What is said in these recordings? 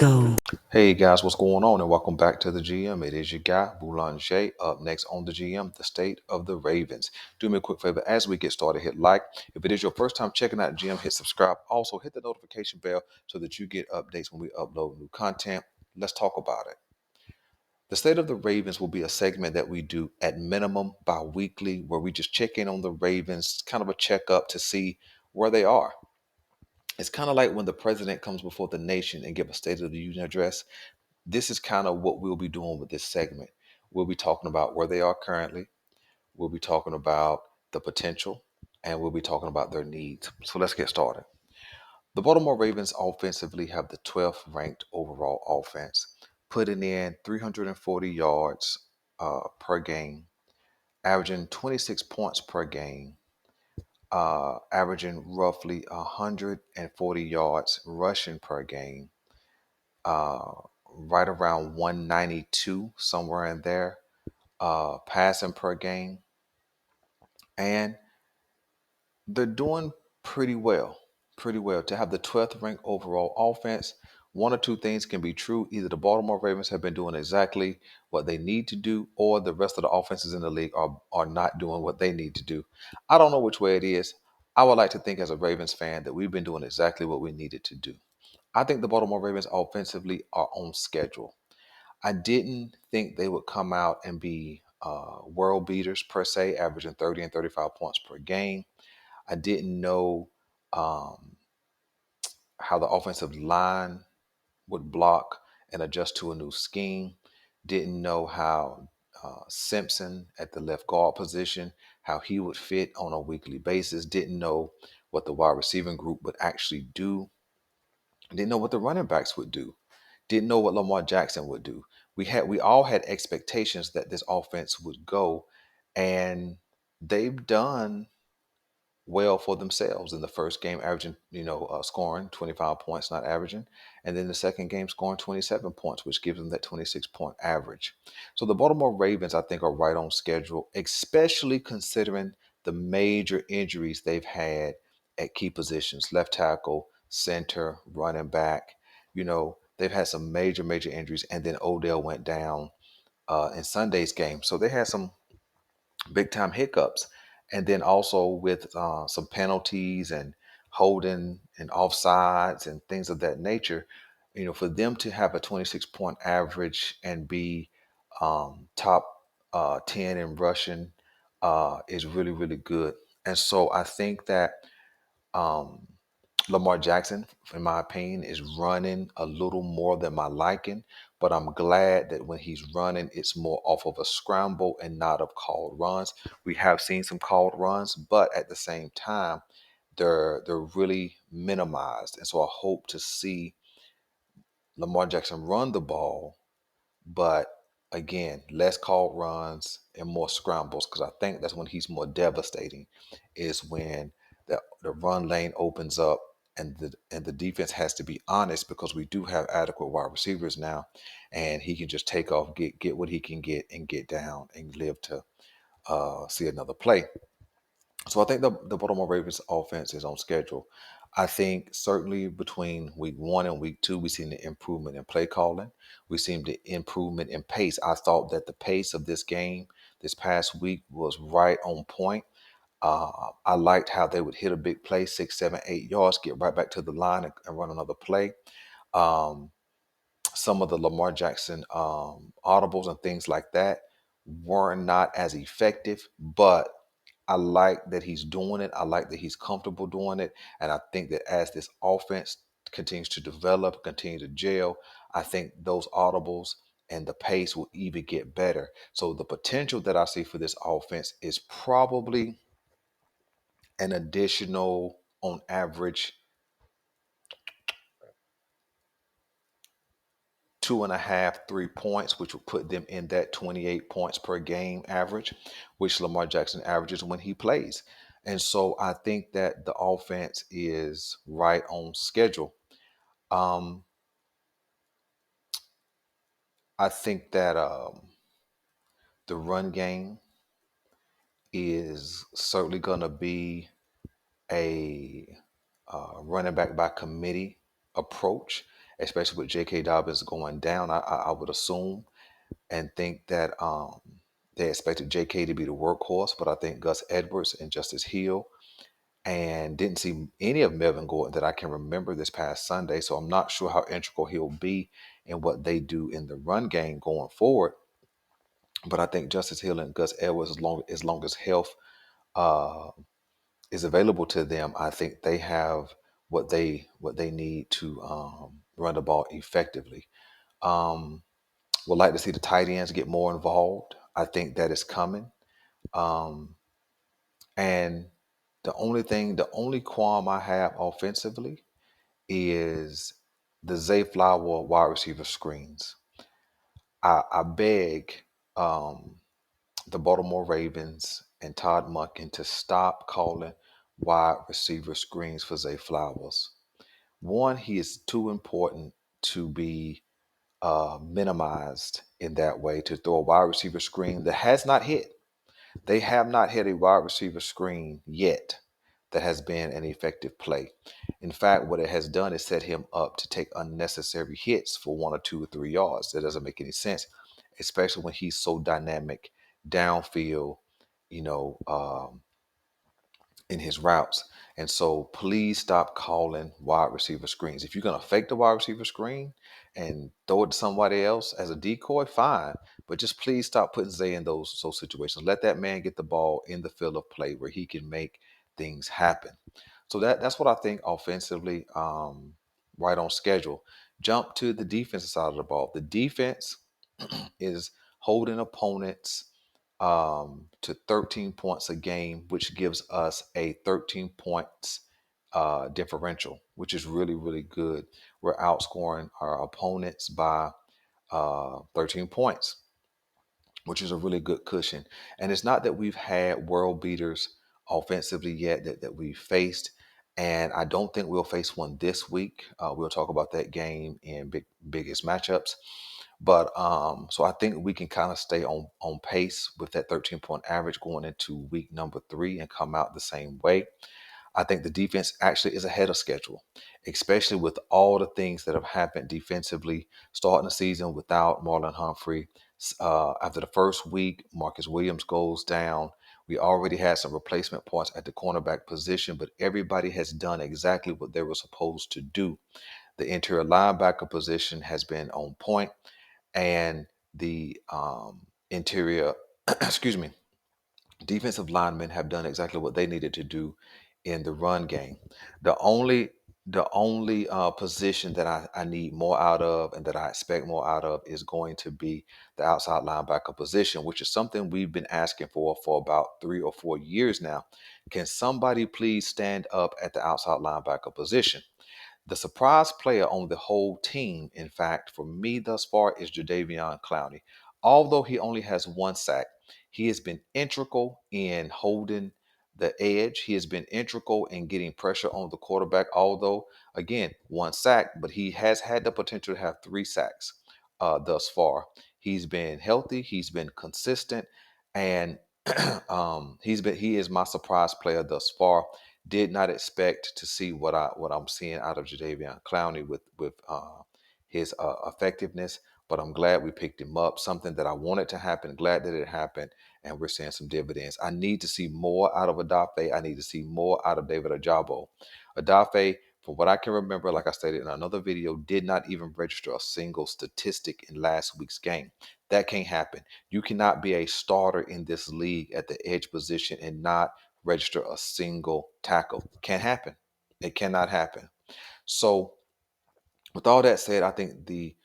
go. Hey guys, what's going on? And welcome back to the GM. It is your guy, Boulanger. Up next on the GM, the state of the Ravens. Do me a quick favor as we get started, hit like. If it is your first time checking out GM, hit subscribe. Also, hit the notification bell so that you get updates when we upload new content. Let's talk about it. The state of the Ravens will be a segment that we do at minimum bi-weekly, where we just check in on the Ravens, kind of a checkup to see where they are. It's kind of like when the president comes before the nation and give a State of the Union address. This is kind of what we'll be doing with this segment. We'll be talking about where they are currently. We'll be talking about the potential, and we'll be talking about their needs. So let's get started. The Baltimore Ravens offensively have the 12th ranked overall offense, putting in 340 yards per game, averaging 26 points per game, averaging roughly 140 yards rushing per game, uh, right around 192, somewhere in there, passing per game. And they're doing pretty well, pretty well. To have the 12th ranked overall offense, one or two things can be true. Either the Baltimore Ravens have been doing exactly what they need to do, or the rest of the offenses in the league are not doing what they need to do. I don't know which way it is. I would like to think as a Ravens fan that we've been doing exactly what we needed to do. I think the Baltimore Ravens offensively are on schedule. I didn't think they would come out and be world beaters per se, averaging 30 and 35 points per game. I didn't know um, how the offensive line would block and adjust to a new scheme. Didn't know how Simpson at the left guard position, how he would fit on a weekly basis. Didn't know what the wide receiving group would actually do. Didn't know what the running backs would do. Didn't know what Lamar Jackson would do. We all had expectations that this offense would go, and they've done well for themselves in the first game, averaging, scoring 25 points, not averaging, and then the second game scoring 27 points, which gives them that 26-point average. So the Baltimore Ravens, I think, are right on schedule, especially considering the major injuries they've had at key positions: left tackle, center, running back. They've had some major injuries, and then Odell went down in Sunday's game. So they had some big time hiccups. And then also with some penalties and holding and offsides and things of that nature, for them to have a 26-point average and be top 10 in rushing is really, really good. And so I think that um, Lamar Jackson, in my opinion, is running a little more than my liking, but I'm glad that when he's running, it's more off of a scramble and not of called runs. We have seen some called runs, but at the same time, they're really minimized. And so I hope to see Lamar Jackson run the ball, but again, less called runs and more scrambles, because I think that's when he's more devastating, is when the run lane opens up and the defense has to be honest, because we do have adequate wide receivers now, and he can just take off, get what he can get, and get down and live to see another play. So I think the Baltimore Ravens offense is on schedule. I think certainly between week one and week two, we've seen the improvement in play calling. We've seen the improvement in pace. I thought that the pace of this game this past week was right on point. I liked how they would hit a big play, 6, 7, 8 yards, get right back to the line and run another play. Um, some of the Lamar Jackson audibles and things like that were not as effective, but I like that he's doing it. I like that he's comfortable doing it. And I think that as this offense continues to develop, continue to gel, I think those audibles and the pace will even get better. So the potential that I see for this offense is probably an additional, on average, 2.5, 3 points, which would put them in that 28 points per game average, which Lamar Jackson averages when he plays. And so I think that the offense is right on schedule. Um, I think that the run game is certainly going to be a running back by committee approach. especially with J.K. Dobbins going down. I would assume and think that they expected J.K. to be the workhorse, but I think Gus Edwards and Justice Hill, and didn't see any of Melvin Gordon that I can remember this past Sunday. So I'm not sure how integral he'll be in what they do in the run game going forward. But I think Justice Hill and Gus Edwards, as long as health uh, is available to them, I think they have what they need to run the ball effectively. Um, would like to see the tight ends get more involved. I think that is coming. Um, and the only qualm I have offensively is the Zay Flower wide receiver screens. I beg um, the Baltimore Ravens and Todd Monken to stop calling wide receiver screens for Zay Flowers. One, he is too important to be minimized in that way, to throw a wide receiver screen that has not hit. They have not hit a wide receiver screen yet that has been an effective play. In fact, what it has done is set him up to take unnecessary hits for 1 or 2 or 3 yards. That doesn't make any sense, especially when he's so dynamic downfield, you know, in his routes. And so please stop calling wide receiver screens. If you're going to fake the wide receiver screen and throw it to somebody else as a decoy, fine. But just please stop putting Zay in those situations. Let that man get the ball in the field of play where he can make things happen. So that's what I think offensively, right on schedule. Jump to the defensive side of the ball. The defense is holding opponents to 13 points a game, which gives us a 13 points differential, which is really, really good. We're outscoring our opponents by 13 points, which is a really good cushion. And it's not that we've had world beaters offensively yet that we've faced. And I don't think we'll face one this week. We'll talk about that game in biggest matchups. But so I think we can kind of stay on pace with that 13-point average going into week number 3 and come out the same way. I think the defense actually is ahead of schedule, especially with all the things that have happened defensively, starting the season without Marlon Humphrey. After the first week, Marcus Williams goes down. We already had some replacement parts at the cornerback position, but everybody has done exactly what they were supposed to do. The interior linebacker position has been on point, and the interior, excuse me, defensive linemen have done exactly what they needed to do in the run game. The only position that I need more out of and that I expect more out of is going to be the outside linebacker position, which is something we've been asking for about 3 or 4 years now. Can somebody please stand up at the outside linebacker position? The surprise player on the whole team, in fact, for me thus far, is Jadeveon Clowney. Although he only has 1 sack, he has been integral in holding the edge. He has been integral in getting pressure on the quarterback. Although, again, 1 sack, but he has had the potential to have 3 sacks thus far. He's been healthy. He's been consistent, and he is my surprise player thus far. Did not expect to see what I'm seeing out of Jadeveon Clowney with his effectiveness, but I'm glad we picked him up. Something that I wanted to happen. Glad that it happened, and we're seeing some dividends. I need to see more out of Adafe. I need to see more out of David Ajabo. Adafe, from what I can remember, like I stated in another video, did not even register a single statistic in last week's game. That can't happen. You cannot be a starter in this league at the edge position and not register a single tackle. Can't happen. It cannot happen. So, with all that said, I think the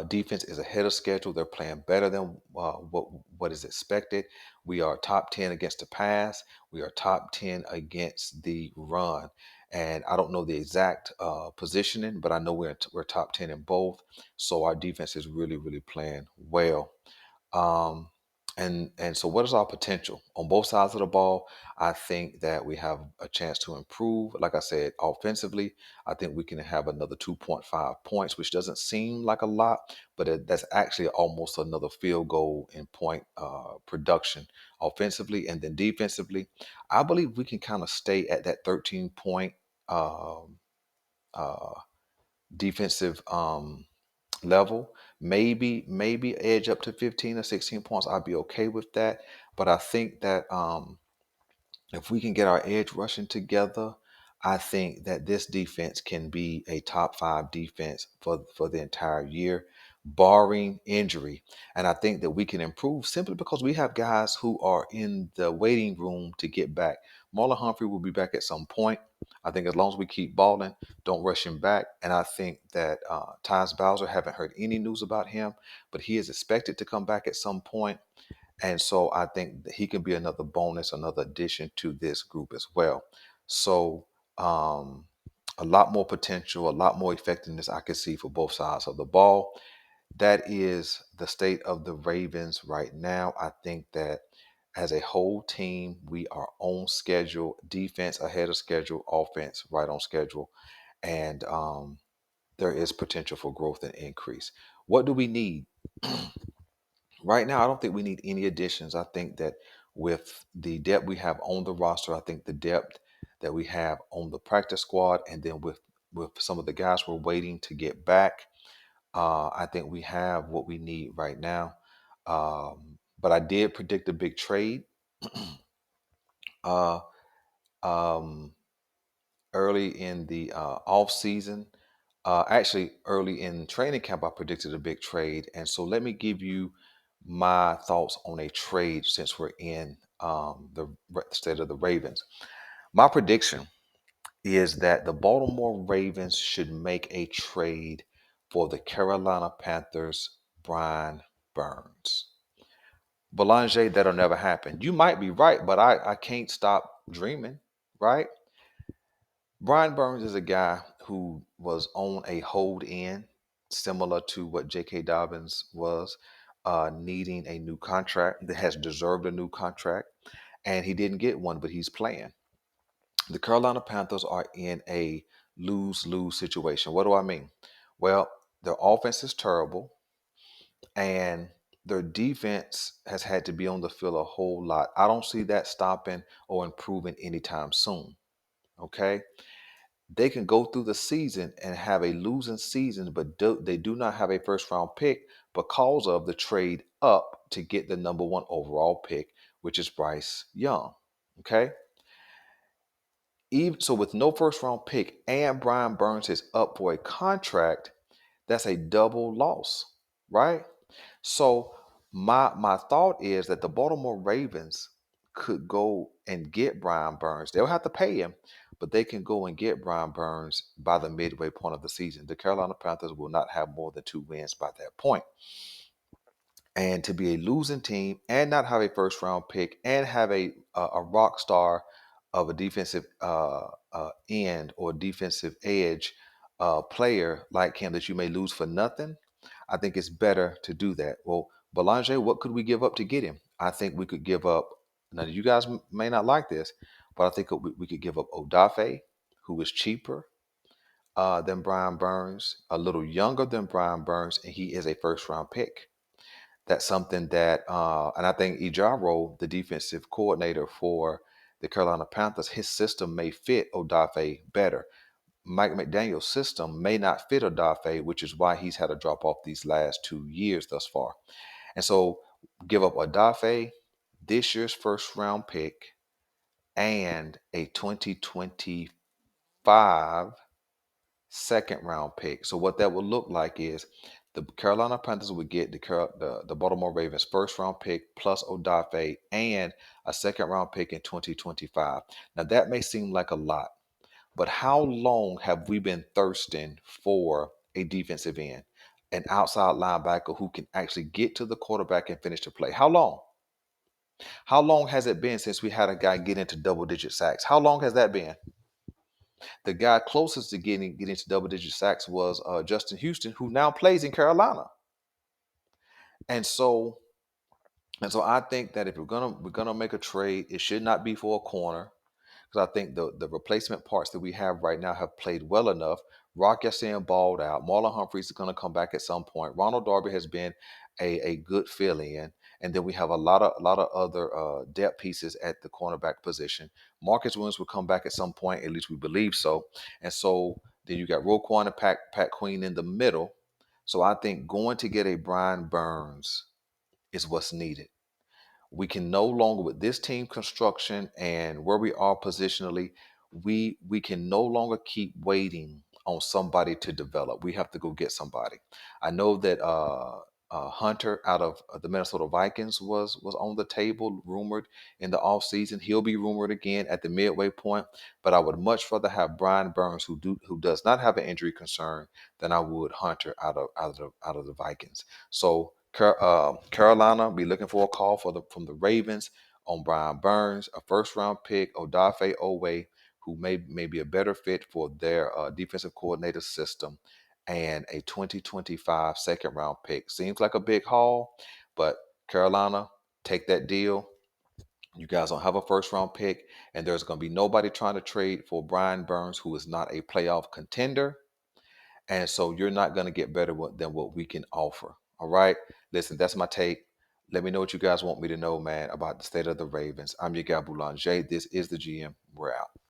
defense is ahead of schedule. They're playing better than what is expected. We are top 10 against the pass. We are top 10 against the run. And I don't know the exact positioning, but I know we're top 10 in both. So our defense is really, really playing well. Um, and so, what is our potential on both sides of the ball? I think that we have a chance to improve. Like I said, offensively, I think we can have another 2.5 points, which doesn't seem like a lot, but that's actually almost another field goal in point production offensively. And then defensively, I believe we can kind of stay at that 13 point um, uh, defensive level. Maybe edge up to 15 or 16 points. I'd be okay with that. But I think that if we can get our edge rushing together, I think that this defense can be a top five defense for the entire year, barring injury. And I think that we can improve simply because we have guys who are in the waiting room to get back. Marlon Humphrey will be back at some point. I think as long as we keep balling, don't rush him back. And I think that Tyus Bowser, haven't heard any news about him, but he is expected to come back at some point. And so I think that he can be another bonus, another addition to this group as well. So um, a lot more potential, a lot more effectiveness I can see for both sides of the ball. That is the state of the Ravens right now. I think that as a whole team, we are on schedule. Defense ahead of schedule, offense right on schedule, and there is potential for growth and increase. What do we need? Right now, I don't think we need any additions. I think that with the depth we have on the roster, I think the depth that we have on the practice squad, and then with some of the guys we're waiting to get back, I think we have what we need right now. But I did predict a big trade uh, um, early in the off season. Actually, early in training camp, I predicted a big trade, and so let me give you my thoughts on a trade since we're in the state of the Ravens. My prediction is that the Baltimore Ravens should make a trade for the Carolina Panthers, Brian Burns. Belanger, that'll never happen. You might be right, but I can't stop dreaming, right? Brian Burns is a guy who was on a hold in, similar to what J.K. Dobbins was, needing a new contract that has deserved a new contract, and he didn't get one, but he's playing. The Carolina Panthers are in a lose lose situation. What do I mean? Well, their offense is terrible, and their defense has had to be on the field a whole lot. I don't see that stopping or improving anytime soon. Okay, they can go through the season and have a losing season, but they do not have a first round pick because of the trade up to get the number one overall pick, which is Bryce Young. Okay. Even so, with no first round pick and Brian Burns is up for a contract, that's a double loss, right? So my thought is that the Baltimore Ravens could go and get Brian Burns. They'll have to pay him, but they can go and get Brian Burns by the midway point of the season. The Carolina Panthers will not have more than 2 wins by that point. And to be a losing team and not have a first round pick and have a rock star of a defensive end or defensive edge player like him that you may lose for nothing, I think it's better to do that. Well, Belanger, what could we give up to get him? I think we could give up. Now, you guys may not like this, but I think we could give up Odafe, who is cheaper than Brian Burns, a little younger than Brian Burns, and he is a first round pick. That's something that, and I think Ejaro, the defensive coordinator for the Carolina Panthers, his system may fit Odafe better. Mike McDaniel's system may not fit Odafe, which is why he's had a drop off these last 2 years thus far. And so give up Odafe, this year's first round pick, and a 2025 second round pick. So what that would look like is the Carolina Panthers would get the Baltimore Ravens first round pick plus Odafe and a second round pick in 2025. Now that may seem like a lot, but how long have we been thirsting for a defensive end, an outside linebacker who can actually get to the quarterback and finish the play? How long? How long has it been since we had a guy get into double digit sacks? How long has that been? The guy closest to getting to double digit sacks was Justin Houston, who now plays in Carolina. And so I think that if we're gonna make a trade, it should not be for a corner because I think the replacement parts that we have right now have played well enough. Rock Ya-Sin balled out. Marlon Humphreys is going to come back at some point. Ronald Darby has been a good fill-in, and then we have a lot of other depth pieces at the cornerback position. Marcus Williams will come back at some point, at least we believe so. And so Then you got Roquan and Pat Queen in the middle. So I think going to get a Brian Burns is what's needed. We can no longer, with this team construction and where we are positionally, we can no longer keep waiting on somebody to develop. We have to go get somebody. I know that Hunter out of the Minnesota Vikings was on the table, rumored in the offseason. He'll be rumored again at the midway point, but I would much rather have Brian Burns, who does not have an injury concern, than I would Hunter out of the Vikings. So Carolina be looking for a call from the Ravens on Brian Burns, a first round pick, Odafe Owe, who may be a better fit for their defensive coordinator system, and a 2025 second round pick. Seems like a big haul, but Carolina, take that deal. You guys don't have a first round pick, and there's going to be nobody trying to trade for Brian Burns, who is not a playoff contender. And so you're not going to get better than what we can offer. All right. Listen, that's my take. Let me know what you guys want me to know, man, about the state of the Ravens. I'm your guy, Boulanger. This is the GM. We're out.